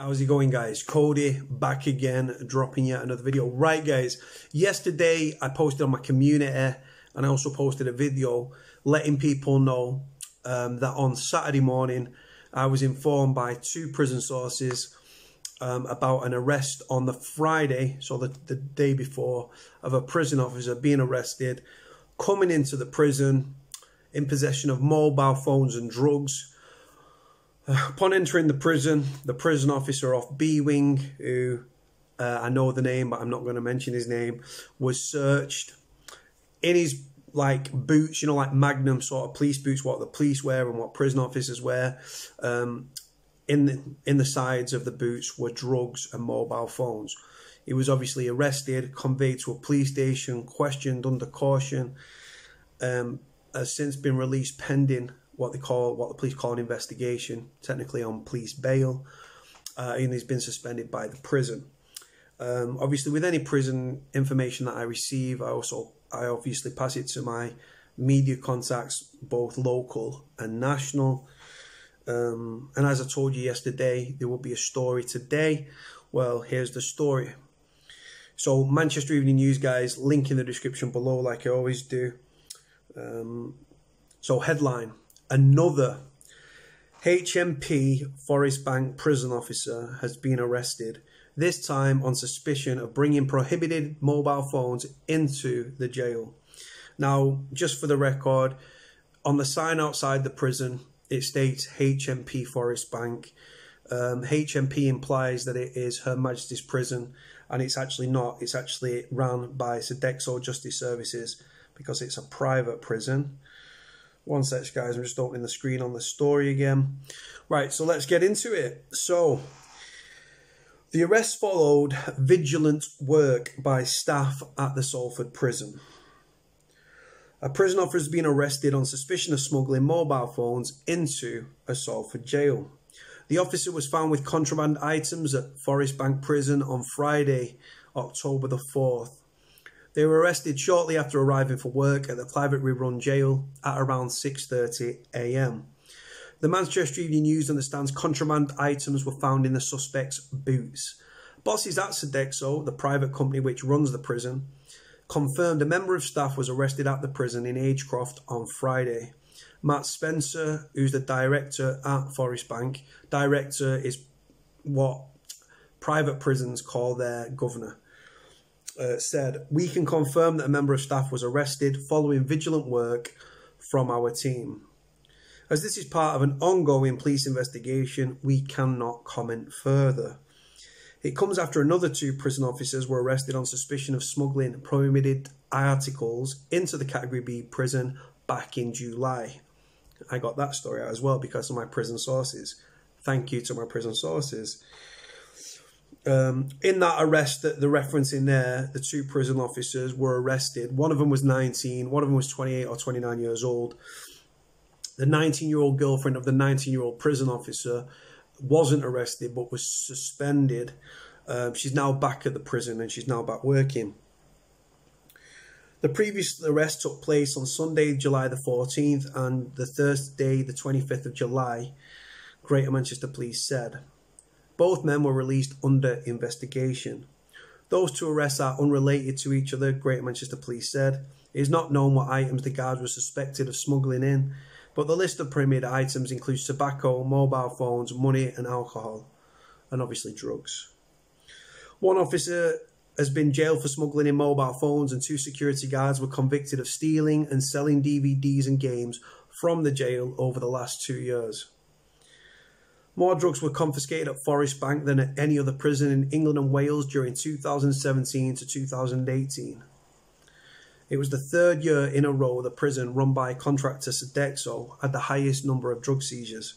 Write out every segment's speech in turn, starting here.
How's it going, guys? Cody back again, dropping yet another video. Right, guys, yesterday I posted on my community and I also posted a video letting people know that on Saturday morning I was informed by two prison sources about an arrest on the Friday, so the day before, of a prison officer being arrested, coming into the prison in possession of mobile phones and drugs. Upon entering the prison officer off B Wing, who I know the name, but I'm not going to mention his name, was searched in his boots, you know, like Magnum sort of police boots, what the police wear and what prison officers wear. In the sides of the boots were drugs and mobile phones. He was obviously arrested, conveyed to a police station, questioned under caution, has since been released pending what the police call an investigation, technically on police bail, and he's been suspended by the prison. Obviously, with any prison information that I receive, I obviously pass it to my media contacts, both local and national. And as I told you yesterday, there will be a story today. Well, here's the story. So, Manchester Evening News, guys, link in the description below, like I always do. So, headline: another HMP Forest Bank prison officer has been arrested, this time on suspicion of bringing prohibited mobile phones into the jail. Now, just for the record, on the sign outside the prison, it states HMP Forest Bank. HMP implies that it is Her Majesty's Prison, and it's actually not. It's actually run by Sodexo Justice Services because it's a private prison. One sec, guys, I'm just opening the screen on the story again. Right, so let's get into it. So, the arrest followed vigilant work by staff at the Salford prison. A prison officer has been arrested on suspicion of smuggling mobile phones into a Salford jail. The officer was found with contraband items at Forest Bank prison on Friday, October the 4th. They were arrested shortly after arriving for work at the privately run jail at around 6:30 AM. The Manchester Evening News understands contraband items were found in the suspect's boots. Bosses at Sodexo, the private company which runs the prison, confirmed a member of staff was arrested at the prison in Agecroft on Friday. Matt Spencer, who's the director at Forest Bank, director is what private prisons call their governor, said, "We can confirm that a member of staff was arrested following vigilant work from our team. As this is part of an ongoing police investigation, we cannot comment further." It comes after another two prison officers were arrested on suspicion of smuggling prohibited articles into the Category B prison back in July. I got that story out as well because of my prison sources. Thank you to my prison sources. In that arrest, the reference in there, the two prison officers were arrested. One of them was 19, one of them was 28 or 29 years old. The 19-year-old girlfriend of the 19-year-old prison officer wasn't arrested but was suspended. She's now back at the prison and she's now back working. The previous arrest took place on Sunday, July the 14th, and the Thursday, the 25th of July, Greater Manchester Police said. Both men were released under investigation. Those two arrests are unrelated to each other, Greater Manchester Police said. It is not known what items the guards were suspected of smuggling in, but the list of prohibited items includes tobacco, mobile phones, money and alcohol, and obviously drugs. One officer has been jailed for smuggling in mobile phones, and two security guards were convicted of stealing and selling DVDs and games from the jail over the last 2 years. More drugs were confiscated at Forest Bank than at any other prison in England and Wales during 2017 to 2018. It was the third year in a row the prison run by contractor Sodexo had the highest number of drug seizures.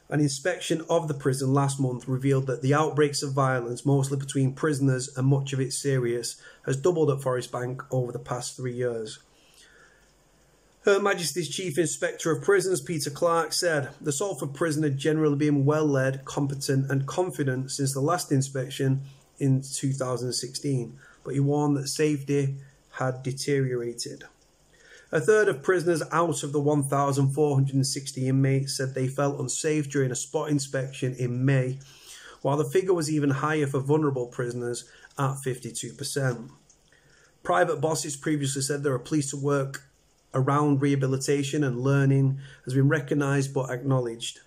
An inspection of the prison last month revealed that the outbreaks of violence, mostly between prisoners and much of it serious, has doubled at Forest Bank over the past 3 years. Her Majesty's Chief Inspector of Prisons, Peter Clark, said, "The Salford prison had generally been well-led, competent and confident since the last inspection in 2016, but he warned that safety had deteriorated. A third of prisoners out of the 1,460 inmates said they felt unsafe during a spot inspection in May, while the figure was even higher for vulnerable prisoners at 52%. Private bosses previously said there are police to work around rehabilitation and learning has been recognised but acknowledged.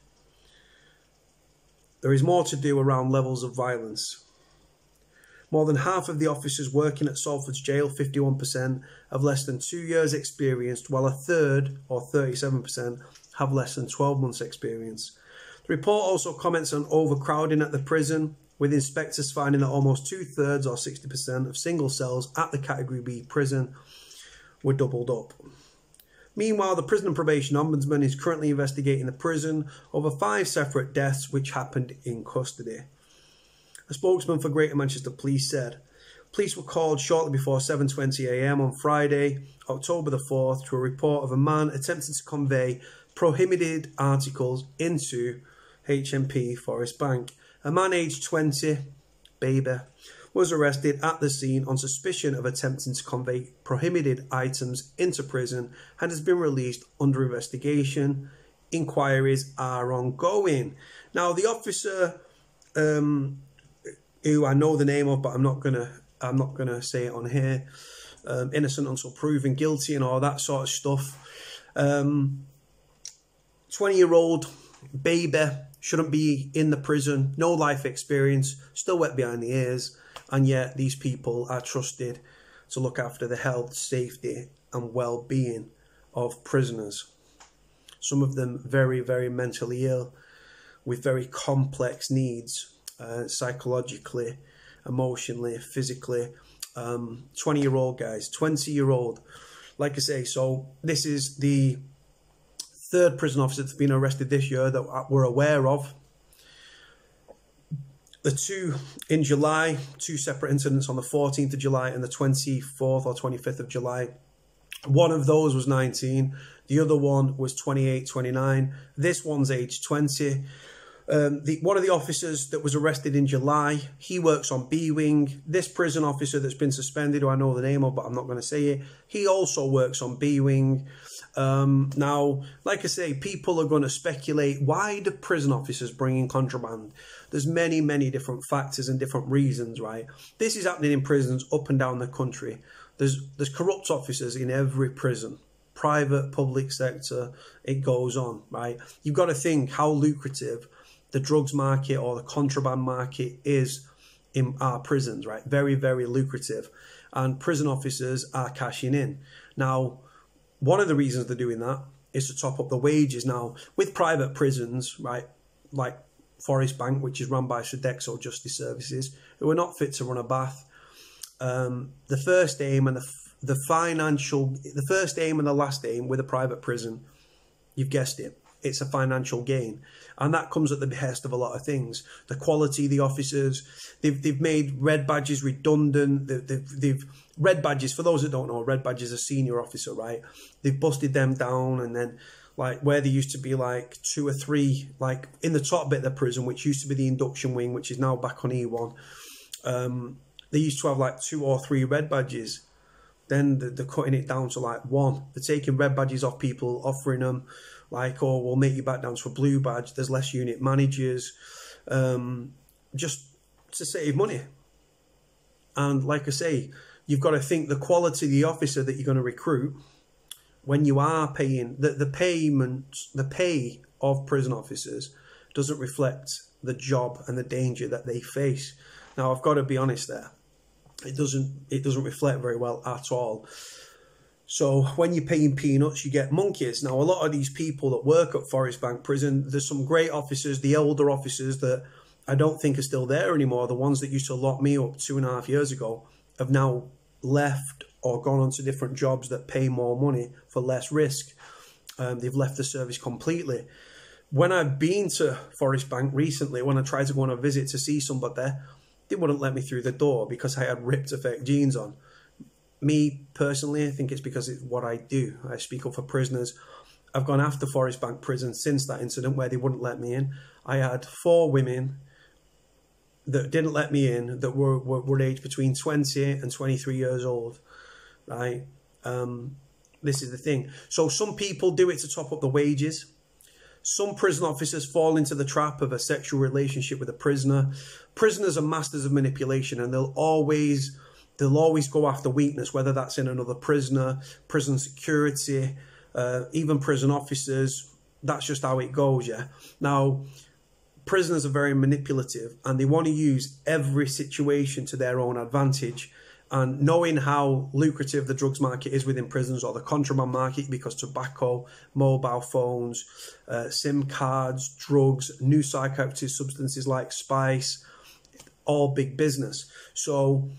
There is more to do around levels of violence. More than half of the officers working at Salford's jail, 51%, have less than 2 years experience, while a third, or 37%, have less than 12 months experience. The report also comments on overcrowding at the prison, with inspectors finding that almost 2/3 or 60% of single cells at the Category B prison were doubled up. Meanwhile, the Prison and Probation Ombudsman is currently investigating the prison over 5 separate deaths which happened in custody. A spokesman for Greater Manchester Police said, police were called shortly before 7:20 a.m. on Friday, October the 4th, to a report of a man attempting to convey prohibited articles into HMP Forest Bank. A man aged 20, baby, was arrested at the scene on suspicion of attempting to convey prohibited items into prison and has been released under investigation. Inquiries are ongoing. Now, the officer, who I know the name of, but I'm not gonna say it on here, innocent until proven guilty and all that sort of stuff. 20-year-old baby, shouldn't be in the prison, no life experience, still wet behind the ears, and yet these people are trusted to look after the health, safety and well-being of prisoners. Some of them very, very mentally ill, with very complex needs, psychologically, emotionally, physically. 20-year-old guys, 20-year-old. Like I say, so this is the third prison officer that's been arrested this year that we're aware of. The two in July, 2 separate incidents on the 14th of July and the 24th or 25th of July. One of those was 19. The other one was 28, 29. This one's age 20. One of the officers that was arrested in July, he works on B Wing. This prison officer that's been suspended, who I know the name of, but I'm not going to say it, he also works on B Wing. Now, like I say, people are going to speculate, why do prison officers bring in contraband? There's many, many different factors and different reasons, right? This is happening in prisons up and down the country. There's corrupt officers in every prison. Private, public sector, it goes on, right? You've got to think how lucrative the drugs market or the contraband market is in our prisons, right? Very, very lucrative. And prison officers are cashing in. Now, one of the reasons they're doing that is to top up the wages. Now, with private prisons, right, like Forest Bank, which is run by Sodexo Justice Services, who are not fit to run a bath, the first aim and the first aim and the last aim with a private prison, you've guessed it, it's a financial gain. And that comes at the behest of a lot of things. The quality of the officers, they've made red badges redundant. They've red badges, for those that don't know, red badge is a senior officer, right? They've busted them down, and then like where there used to be like 2 or 3, like in the top bit of the prison, which used to be the induction wing, which is now back on E1, they used to have like 2 or 3 red badges. Then they're cutting it down to like 1. They're taking red badges off people, offering them like, oh, we'll make you back down to a blue badge. There's less unit managers, just to save money. And like I say, you've got to think the quality of the officer that you're going to recruit when you are paying, the pay of prison officers doesn't reflect the job and the danger that they face. Now, I've got to be honest there. It doesn't reflect very well at all. So when you're paying peanuts, you get monkeys. Now, a lot of these people that work at Forest Bank Prison, there's some great officers, the older officers that I don't think are still there anymore. The ones that used to lock me up 2.5 years ago have now left or gone on to different jobs that pay more money for less risk. They've left the service completely. When I've been to Forest Bank recently, when I tried to go on a visit to see somebody there, they wouldn't let me through the door because I had ripped effect jeans on. Me, personally, I think it's because it's what I do. I speak up for prisoners. I've gone after Forest Bank Prison since that incident where they wouldn't let me in. I had 4 women that didn't let me in that were aged between 20 and 23 years old, right? This is the thing. So some people do it to top up the wages. Some prison officers fall into the trap of a sexual relationship with a prisoner. Prisoners are masters of manipulation, and they'll always go after weakness, whether that's in another prisoner, prison security, even prison officers. That's just how it goes, yeah? Now, prisoners are very manipulative, and they want to use every situation to their own advantage. And knowing how lucrative the drugs market is within prisons, or the contraband market, because tobacco, mobile phones, SIM cards, drugs, new psychoactive substances like spice, all big business. So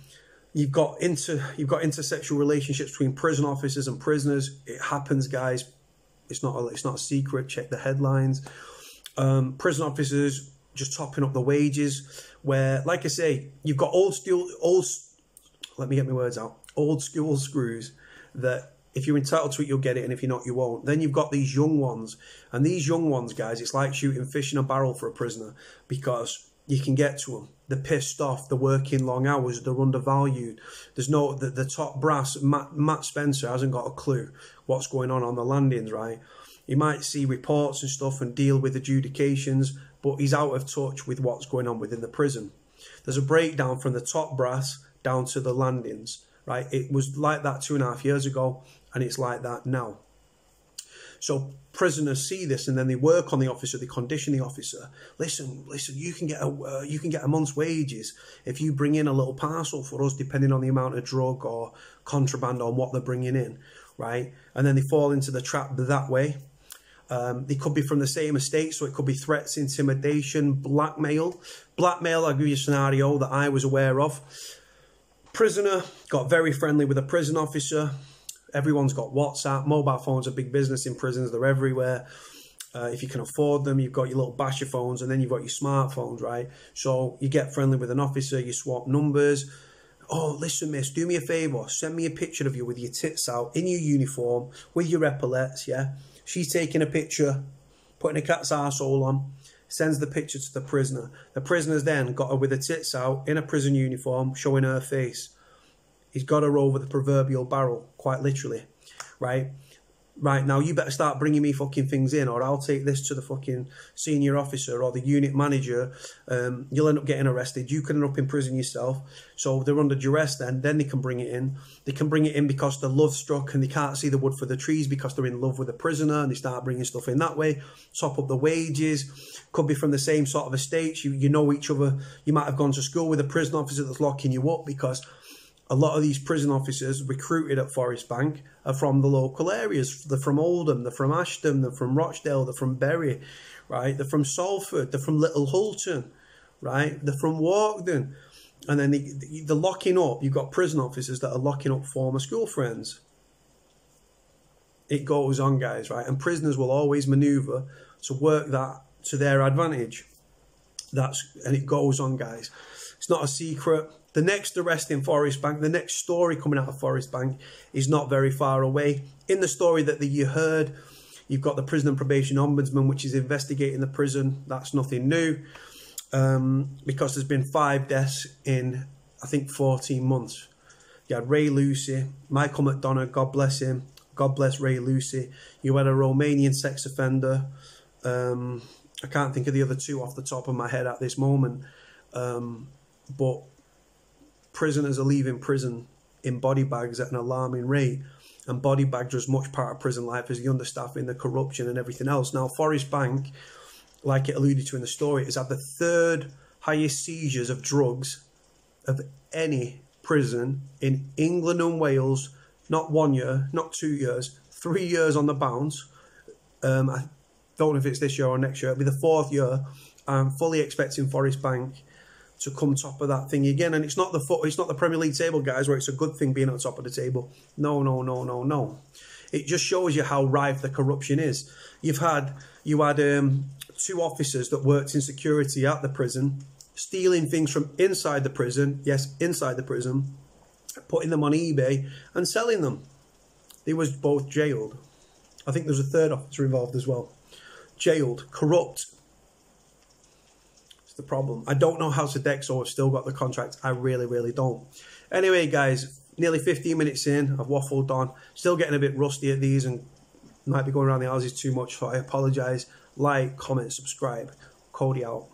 you've got intersexual relationships between prison officers and prisoners. It happens, guys. It's not a secret. Check the headlines. Prison officers just topping up the wages. Where, like I say, you've got let me get my words out. Old school screws that if you're entitled to it, you'll get it, and if you're not, you won't. Then you've got these young ones, and these young ones, guys, it's like shooting fish in a barrel for a prisoner, because you can get to them. They're pissed off. They're working long hours. They're undervalued. There's no the top brass. Matt Spencer hasn't got a clue what's going on the landings, right? He might see reports and stuff and deal with adjudications, but he's out of touch with what's going on within the prison. There's a breakdown from the top brass down to the landings, right? It was like that 2.5 years ago, and it's like that now. So prisoners see this, and then they work on the officer. They condition the officer. Listen. You can get a month's wages if you bring in a little parcel for us, depending on the amount of drug or contraband or what they're bringing in, right? And then they fall into the trap that way. They could be from the same estate, so it could be threats, intimidation, blackmail. I'll give you a scenario that I was aware of. Prisoner got very friendly with a prison officer. Everyone's got WhatsApp. Mobile phones are big business in prisons. They're everywhere. If you can afford them, you've got your little basher phones, and then you've got your smartphones, right? So you get friendly with an officer, you swap numbers. Oh, listen, miss, do me a favour. Send me a picture of you with your tits out, in your uniform, with your epaulettes, yeah? She's taking a picture, putting a cat's arsehole on, sends the picture to the prisoner. The prisoner's then got her with her tits out, in a prison uniform, showing her face. He's got her over the proverbial barrel, quite literally, right? Right, now you better start bringing me fucking things in, or I'll take this to the fucking senior officer or the unit manager. You'll end up getting arrested. You can end up in prison yourself. So they're under duress then they can bring it in. They can bring it in because they're love struck and they can't see the wood for the trees because they're in love with a prisoner, and they start bringing stuff in that way. Top up the wages. Could be from the same sort of estates. You know each other. You might have gone to school with a prison officer that's locking you up, because a lot of these prison officers recruited at Forest Bank are from the local areas. They're from Oldham, they're from Ashton, they're from Rochdale, they're from Bury, right? They're from Salford, they're from Little Hulton, right? They're from Walkden. And then they're locking up. You've got prison officers that are locking up former school friends. It goes on, guys, right? And prisoners will always manoeuvre to work that to their advantage. And it goes on, guys. It's not a secret. The next arrest in Forest Bank, the next story coming out of Forest Bank is not very far away. In the story that you heard, you've got the Prison and Probation Ombudsman, which is investigating the prison. That's nothing new, because there's been 5 deaths in, I think, 14 months. You had Ray Lucy, Michael McDonough, God bless him. God bless Ray Lucy. You had a Romanian sex offender. I can't think of the other 2 off the top of my head at this moment. But prisoners are leaving prison in body bags at an alarming rate, and body bags are as much part of prison life as the understaffing, the corruption and everything else. Now, Forest Bank, like it alluded to in the story, has had the 3rd highest seizures of drugs of any prison in England and Wales. Not 1 year, not 2 years, 3 years on the bounce. I don't know if it's this year or next year. It'll be the 4th year. I'm fully expecting Forest Bank to come top of that thing again. And it's not the Premier League table, guys, where it's a good thing being on top of the table. No. It just shows you how rife the corruption is. You had 2 officers that worked in security at the prison, stealing things from inside the prison, yes, inside the prison, putting them on eBay and selling them. They was both jailed. I think there's a 3rd officer involved as well. Jailed, corrupt. The problem. I don't know how Sodexo have still got the contract. I really don't. Anyway, guys, nearly 15 minutes in. I've waffled on. Still getting a bit rusty at these and might be going around the houses too much, so I apologise. Like, comment, subscribe. Cody out.